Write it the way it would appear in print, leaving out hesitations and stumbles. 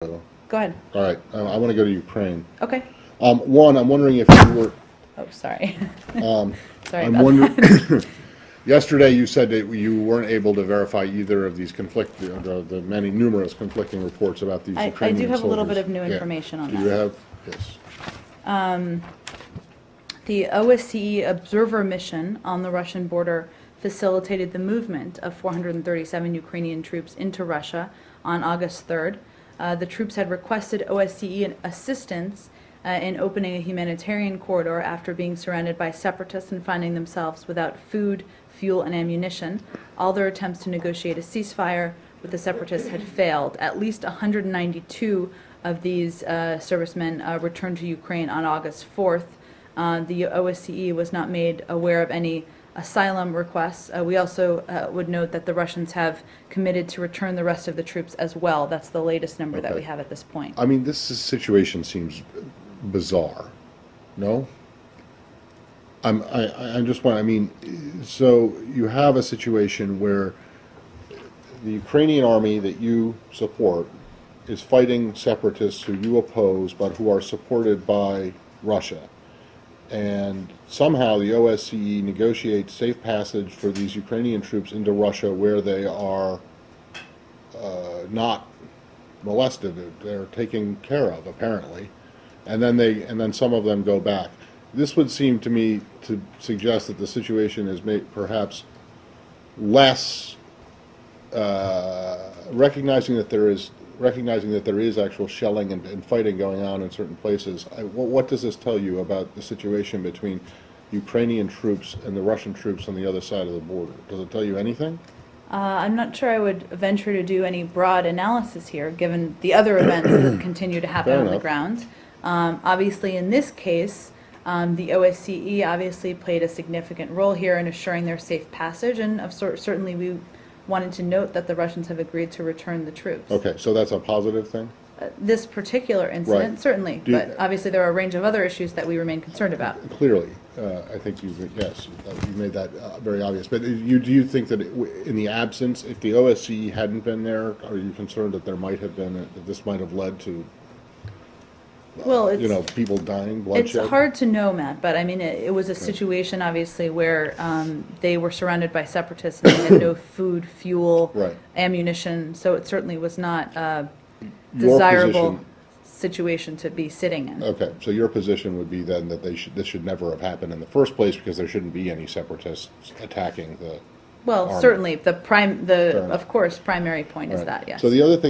Go ahead. All right. I want to go to Ukraine. Okay. One, I'm wondering if you were. Oh, sorry. Sorry I'm about wondering. that. Yesterday, you said that you weren't able to verify either of these the many numerous conflicting reports about these Ukrainian I do have soldiers. a little bit of new information on that. Do you have? Yes. The OSCE observer mission on the Russian border facilitated the movement of 437 Ukrainian troops into Russia on August 3rd. The troops had requested OSCE assistance in opening a humanitarian corridor after being surrounded by separatists and finding themselves without food, fuel, and ammunition. All their attempts to negotiate a ceasefire with the separatists had failed. At least 192 of these servicemen returned to Ukraine on August 4th. The OSCE was not made aware of any asylum requests. We also would note that the Russians have committed to return the rest of the troops as well. That's the latest number that we have at this point. I mean, this situation seems bizarre. No? I just want, I mean, so you have a situation where the Ukrainian army that you support is fighting separatists who you oppose but who are supported by Russia. And somehow the OSCE negotiates safe passage for these Ukrainian troops into Russia where they are not molested. They're taken care of, apparently. And then some of them go back. This would seem to me to suggest that the situation is perhaps less recognizing that there is actual shelling and fighting going on in certain places. What does this tell you about the situation between Ukrainian troops and the Russian troops on the other side of the border? Does it tell you anything? I'm not sure I would venture to do any broad analysis here, given the other events that continue to happen on the ground. Obviously, in this case, the OSCE obviously played a significant role here in assuring their safe passage, and certainly we wanted to note that the Russians have agreed to return the troops. Okay, so that's a positive thing? This particular incident, right. certainly, but obviously there are a range of other issues that we remain concerned about. Clearly, I think you made that very obvious. But do you think that in the absence, if the OSCE hadn't been there, are you concerned that there might have been, that this might have led to people dying, bloodshed? It's hard to know, Matt, but I mean, it was a situation, obviously, where they were surrounded by separatists and they had no food, fuel, ammunition, so it certainly was not a desirable situation to be sitting in. Okay, so your position would be then that this should never have happened in the first place because there shouldn't be any separatists attacking the Well, army. Certainly, of course, primary point is that, yes. So the other thing